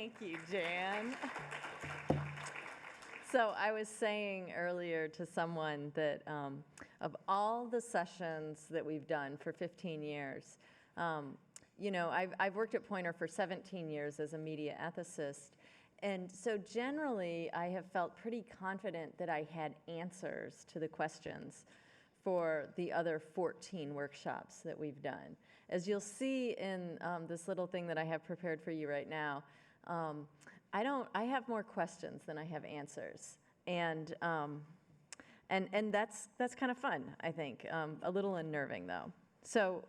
Thank you, Jan. So I was saying earlier to someone that of all the sessions that we've done for 15 years, you know, I've worked at Poynter for 17 years as a media ethicist. And so generally, I have felt pretty confident that I had answers to the questions for the other 14 workshops that we've done. As you'll see in this little thing that I have prepared for you right now, I have more questions than I have answers. And that's kind of fun, I think, a little unnerving though. So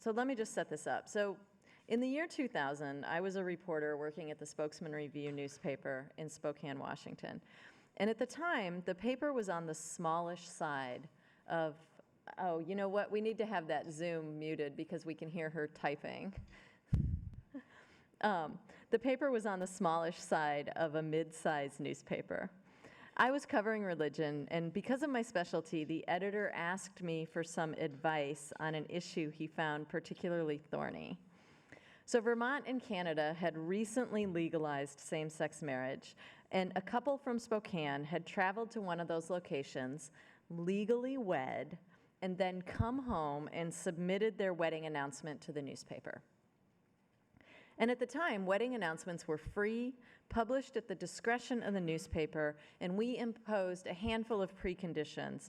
let me just set this up. So in the year 2000, I was a reporter working at the Spokesman Review newspaper in Spokane, Washington. And at the time, the paper was on the smallish side of, oh, you know what? We need to have that Zoom muted because we can hear her typing. The paper was on the smallish side of a mid-sized newspaper. I was covering religion, and because of my specialty, the editor asked me for some advice on an issue he found particularly thorny. So Vermont and Canada had recently legalized same-sex marriage, and a couple from Spokane had traveled to one of those locations, legally wed, and then come home and submitted their wedding announcement to the newspaper. And at the time, wedding announcements were free, published at the discretion of the newspaper, and we imposed a handful of preconditions,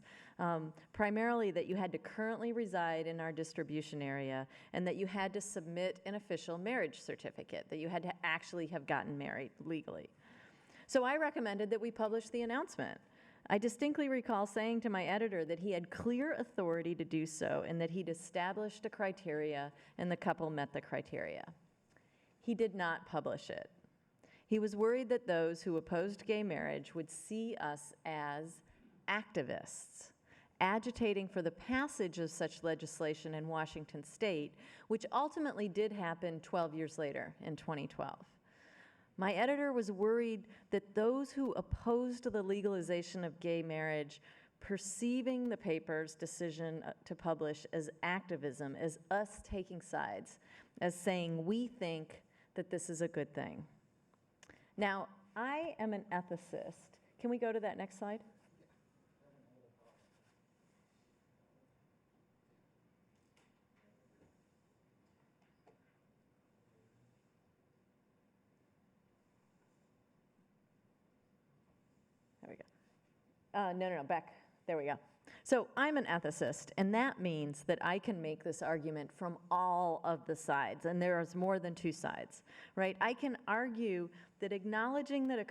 primarily that you had to currently reside in our distribution area and that you had to submit an official marriage certificate, that you had to actually have gotten married legally. So I recommended that we publish the announcement. I distinctly recall saying to my editor that he had clear authority to do so and that he'd established a criteria and the couple met the criteria. He did not publish it. He was worried that those who opposed gay marriage would see us as activists, agitating for the passage of such legislation in Washington state, which ultimately did happen 12 years later in 2012. My editor was worried that those who opposed the legalization of gay marriage, perceiving the paper's decision to publish as activism, as us taking sides, as saying we think that this is a good thing. Now, I am an ethicist. Can we go to that next slide? There we go. No, back. There we go. So I'm an ethicist, and that means that I can make this argument from all of the sides, and there is more than two sides, right? I can argue that acknowledging that a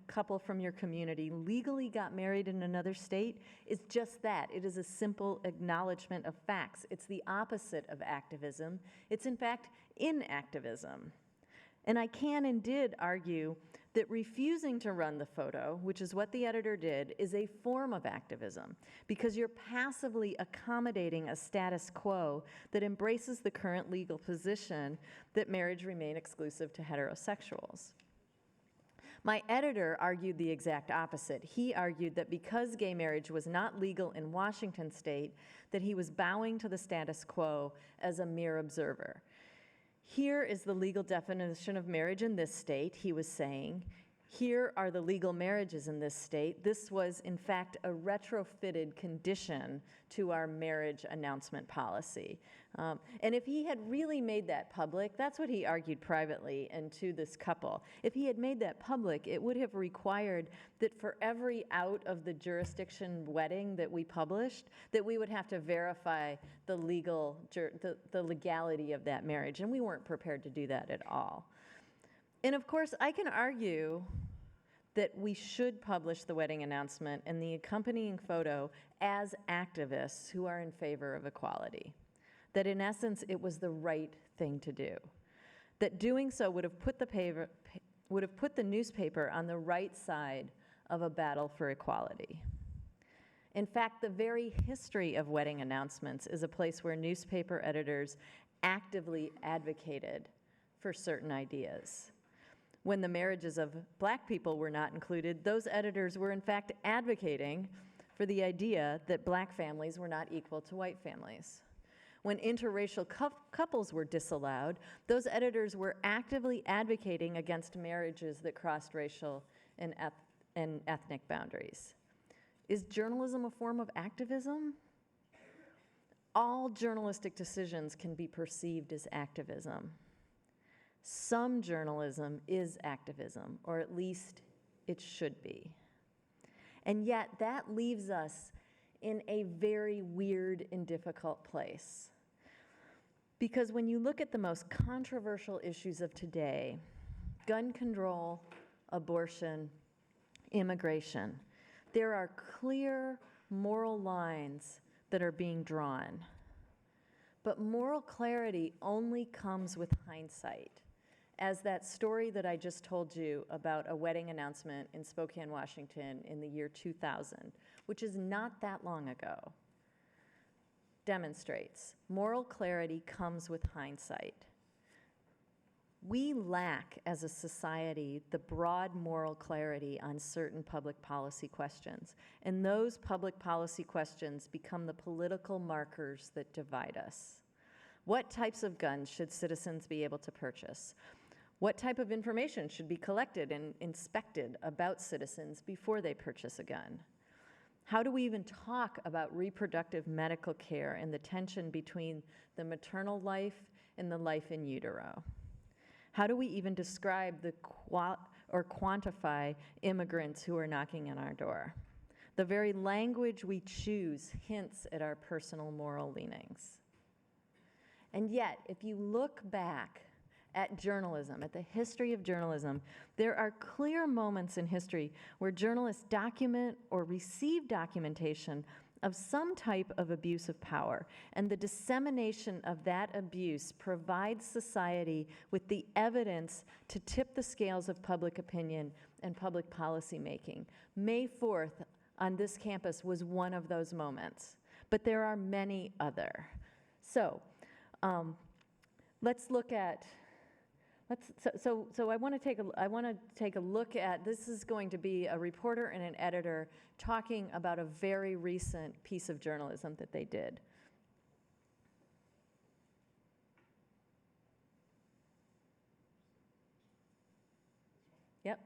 couple from your community legally got married in another state is just that. It is a simple acknowledgement of facts. It's the opposite of activism. It's, in fact, inactivism. And I can and did argue that refusing to run the photo, which is what the editor did, is a form of activism because you're passively accommodating a status quo that embraces the current legal position that marriage remain exclusive to heterosexuals. My editor argued the exact opposite. He argued that because gay marriage was not legal in Washington state, that he was bowing to the status quo as a mere observer. Here is the legal definition of marriage in this state, he was saying. Here are the legal marriages in this state. This was, in fact, a retrofitted condition to our marriage announcement policy. And if he had really made that public, that's what he argued privately and to this couple. If he had made that public, it would have required that for every out of the jurisdiction wedding that we published, that we would have to verify the legality of that marriage. And we weren't prepared to do that at all. And of course, I can argue that we should publish the wedding announcement and the accompanying photo as activists who are in favor of equality. That in essence, it was the right thing to do. That doing so would have put the newspaper on the right side of a battle for equality. In fact, the very history of wedding announcements is a place where newspaper editors actively advocated for certain ideas. When the marriages of Black people were not included, those editors were in fact advocating for the idea that Black families were not equal to white families. When interracial couples were disallowed, those editors were actively advocating against marriages that crossed racial and ethnic boundaries. Is journalism a form of activism? All journalistic decisions can be perceived as activism. Some journalism is activism, or at least it should be. And yet that leaves us in a very weird and difficult place. Because when you look at the most controversial issues of today, gun control, abortion, immigration, there are clear moral lines that are being drawn. But moral clarity only comes with hindsight. As that story that I just told you about a wedding announcement in Spokane, Washington in the year 2000, which is not that long ago, demonstrates moral clarity comes with hindsight. We lack, as a society, the broad moral clarity on certain public policy questions, and those public policy questions become the political markers that divide us. What types of guns should citizens be able to purchase? What type of information should be collected and inspected about citizens before they purchase a gun? How do we even talk about reproductive medical care and the tension between the maternal life and the life in utero? How do we even describe or quantify immigrants who are knocking on our door? The very language we choose hints at our personal moral leanings. And yet, if you look back at journalism, at the history of journalism, there are clear moments in history where journalists document or receive documentation of some type of abuse of power, and the dissemination of that abuse provides society with the evidence to tip the scales of public opinion and public policy making. May 4th on this campus was one of those moments, but there are many other. So let's look at. So I want to take a look at, this is going to be a reporter and an editor talking about a very recent piece of journalism that they did. Yep.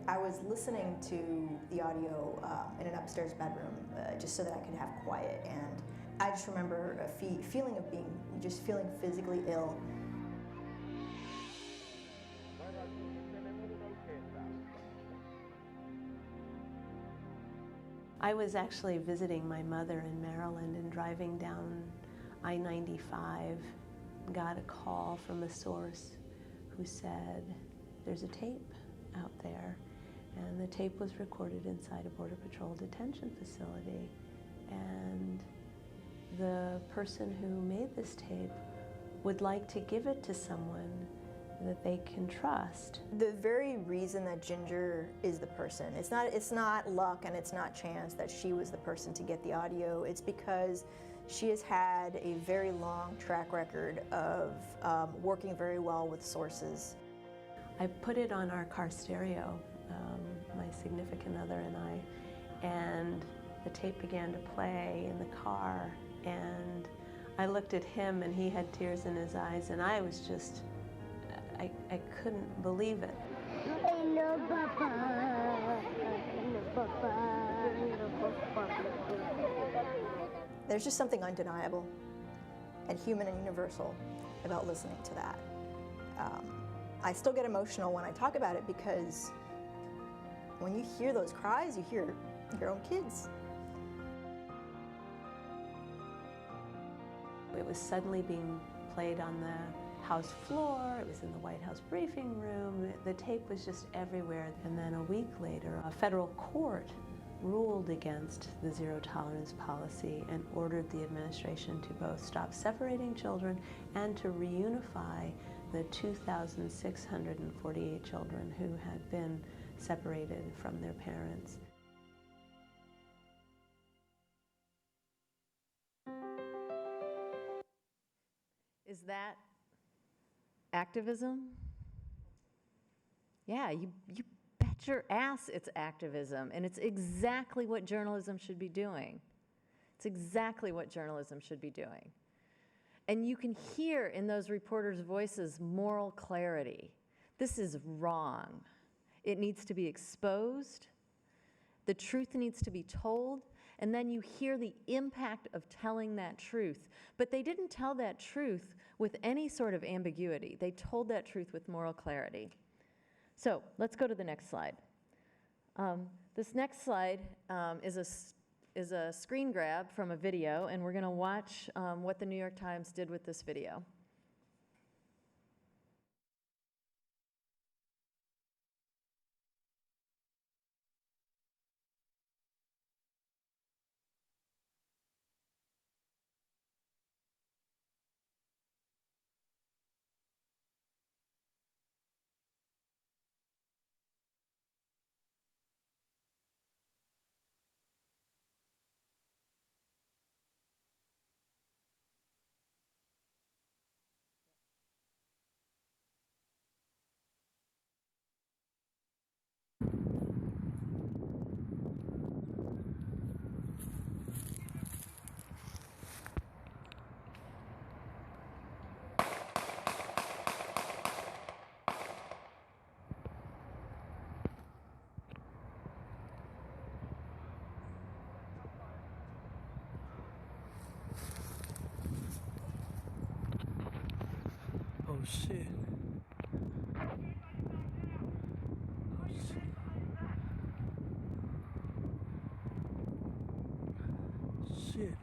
I was listening to the audio in an upstairs bedroom just so that I could have quiet, and I just remember a feeling of feeling physically ill. I was actually visiting my mother in Maryland and driving down I-95, got a call from a source who said, there's a tape out there. And the tape was recorded inside a Border Patrol detention facility. And the person who made this tape would like to give it to someone that they can trust. The very reason that Ginger is the person, it's not luck and it's not chance that she was the person to get the audio. It's because she has had a very long track record of working very well with sources. I put it on our car stereo, my significant other and I, and the tape began to play in the car, and I looked at him and he had tears in his eyes, and I was just, I couldn't believe it. Hello, Papa. Hello, Papa. Hello, Papa. There's just something undeniable and human and universal about listening to that. I still get emotional when I talk about it because when you hear those cries, you hear your own kids. It was suddenly being played on the House floor, it was in the White House briefing room, the tape was just everywhere. And then a week later, a federal court ruled against the zero tolerance policy and ordered the administration to both stop separating children and to reunify the 2,648 children who had been separated from their parents. Is that activism? Yeah, you bet your ass it's activism, and it's exactly what journalism should be doing. It's exactly what journalism should be doing. And you can hear in those reporters' voices moral clarity. This is wrong. It needs to be exposed. The truth needs to be told. And then you hear the impact of telling that truth. But they didn't tell that truth with any sort of ambiguity. They told that truth with moral clarity. So let's go to the next slide. This next slide is a screen grab from a video, and we're going to watch what the New York Times did with this video. Oh shit. Shit.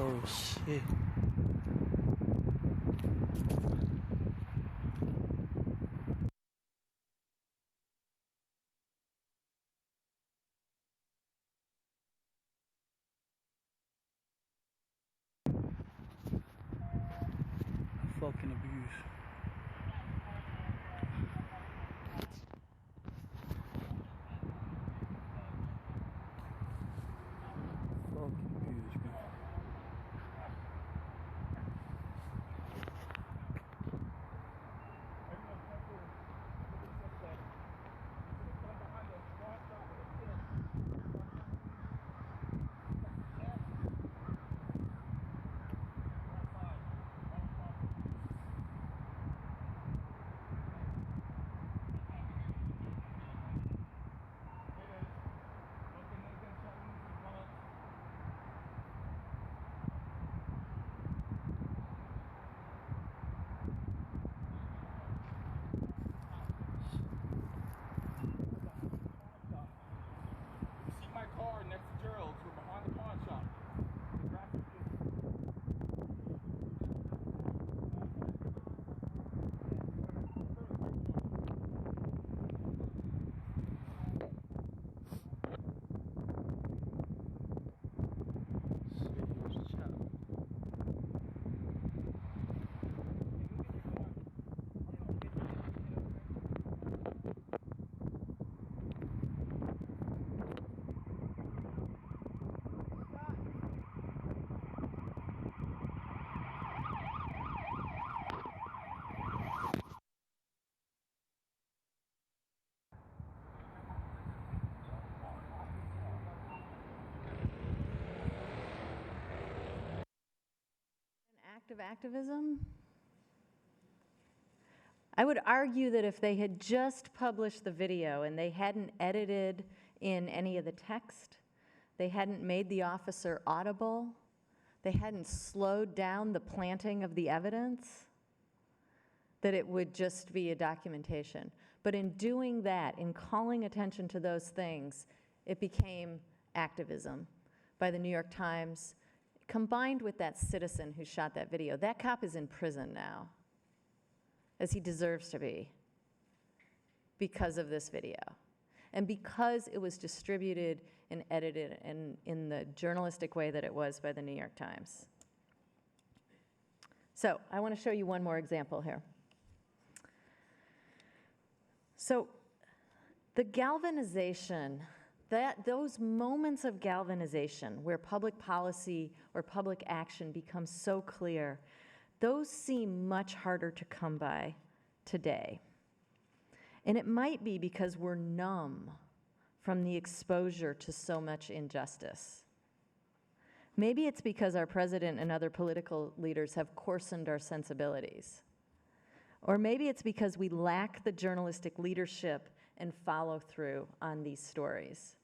Oh shit. Fucking abuse. Fucking abuse, man. Act of activism? I would argue that if they had just published the video and they hadn't edited in any of the text, they hadn't made the officer audible, they hadn't slowed down the planting of the evidence, that it would just be a documentation. But in doing that, in calling attention to those things, it became activism by the New York Times, combined with that citizen who shot that video. That cop is in prison now, as he deserves to be, because of this video. And because it was distributed and edited in the journalistic way that it was by the New York Times. So I want to show you one more example here. So the galvanization, those moments of galvanization where public policy or public action becomes so clear, those seem much harder to come by today. And it might be because we're numb from the exposure to so much injustice. Maybe it's because our president and other political leaders have coarsened our sensibilities. Or maybe it's because we lack the journalistic leadership and follow through on these stories.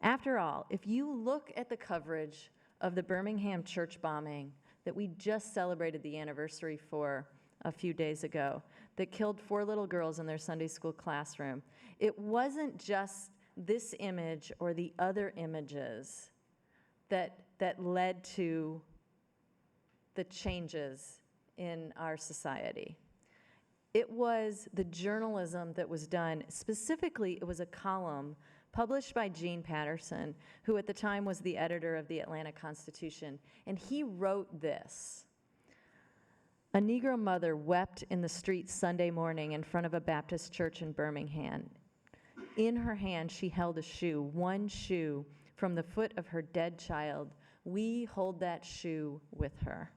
After all, if you look at the coverage of the Birmingham church bombing that we just celebrated the anniversary for a few days ago, that killed 4 little girls in their Sunday school classroom, it wasn't just this image or the other images that led to the changes in our society. It was the journalism that was done. Specifically, it was a column published by Gene Patterson, who at the time was the editor of the Atlanta Constitution, and he wrote this. A Negro mother wept in the street Sunday morning in front of a Baptist church in Birmingham. In her hand, she held a shoe, one shoe from the foot of her dead child. We hold that shoe with her.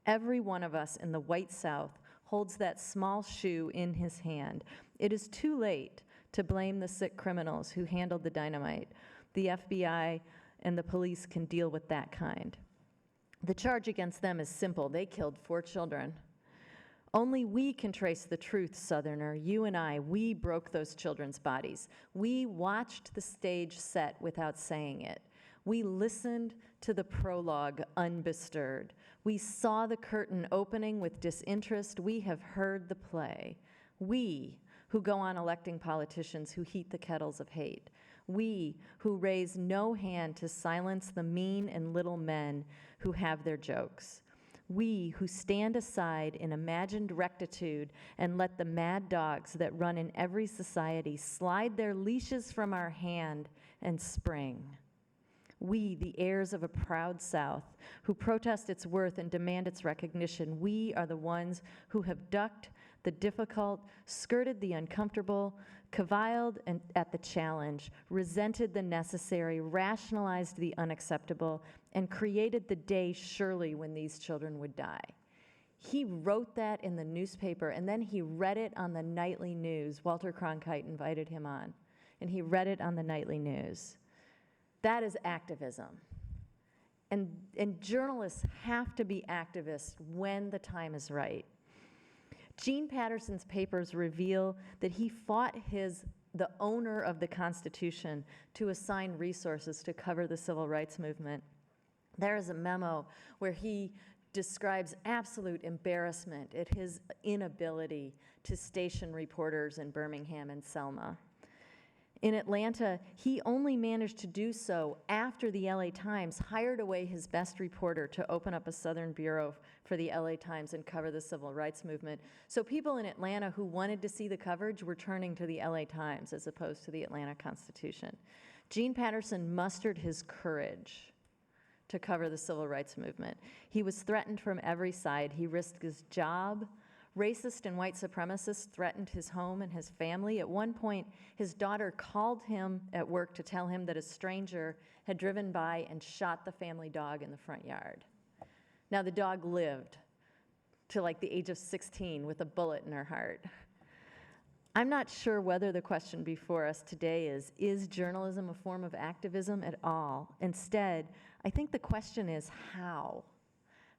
Every one of us in the white South holds that small shoe in his hand. It is too late to blame the sick criminals who handled the dynamite. The FBI and the police can deal with that kind. The charge against them is simple. They killed 4 children. Only we can trace the truth, Southerner. You and I, we broke those children's bodies. We watched the stage set without saying it. We listened to the prologue unbestirred. We saw the curtain opening with disinterest. We have heard the play. We, who go on electing politicians who heat the kettles of hate. We, who raise no hand to silence the mean and little men who have their jokes. We, who stand aside in imagined rectitude and let the mad dogs that run in every society slide their leashes from our hand and spring. We, the heirs of a proud South, who protest its worth and demand its recognition, we are the ones who have ducked the difficult, skirted the uncomfortable, caviled at the challenge, resented the necessary, rationalized the unacceptable, and created the day surely when these children would die. He wrote that in the newspaper, and then he read it on the nightly news. Walter Cronkite invited him on, and he read it on the nightly news. That is activism. And journalists have to be activists when the time is right. Gene Patterson's papers reveal that he fought the owner of the Constitution to assign resources to cover the civil rights movement. There is a memo where he describes absolute embarrassment at his inability to station reporters in Birmingham and Selma. In Atlanta, he only managed to do so after the LA Times hired away his best reporter to open up a Southern bureau for the LA Times and cover the civil rights movement. So people in Atlanta who wanted to see the coverage were turning to the LA Times as opposed to the Atlanta Constitution. Gene Patterson mustered his courage to cover the civil rights movement. He was threatened from every side. He risked his job. Racist and white supremacists threatened his home and his family. At one point, his daughter called him at work to tell him that a stranger had driven by and shot the family dog in the front yard. Now, the dog lived to like the age of 16 with a bullet in her heart. I'm not sure whether the question before us today is journalism a form of activism at all? Instead, I think the question is how?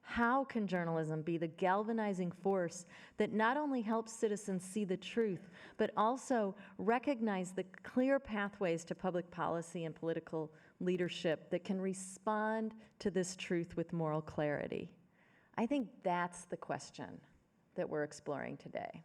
How can journalism be the galvanizing force that not only helps citizens see the truth, but also recognize the clear pathways to public policy and political leadership that can respond to this truth with moral clarity? I think that's the question that we're exploring today.